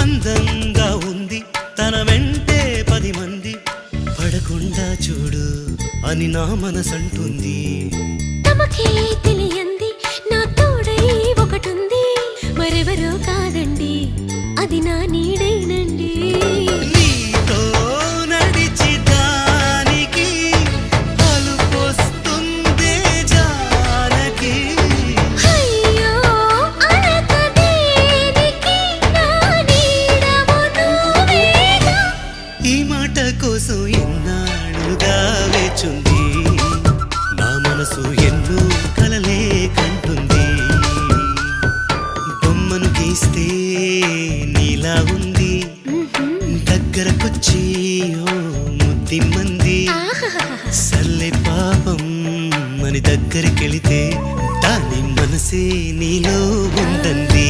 అందంగా ఉంది తన వెంటే 10 మంది పడకుండా చూడు అని నా మనసంటుంది. తమకే తెలియంది నా తోడై ఒకటుంది, మరెవరో కాదండి అది నా నీడైనండి. నీతో నడిచి దానికి అలుపొస్తుందే జానకి. అయ్యో అనక దేనికి నా నీడవు నువ్వేగా. ఈ మాట కోసం ఎన్నాళ్ళుగా వేచుంది నా మనసు ఎన్నో కలలే కంటుంది. బొమ్మను గీస్తే నీలా ఉంది దగ్గరకొచ్చి ఓ ముద్దిమ్మంది. సల్లే పాపం అని దగ్గరికెళితే దాని మనసే నీలో ఉందంది.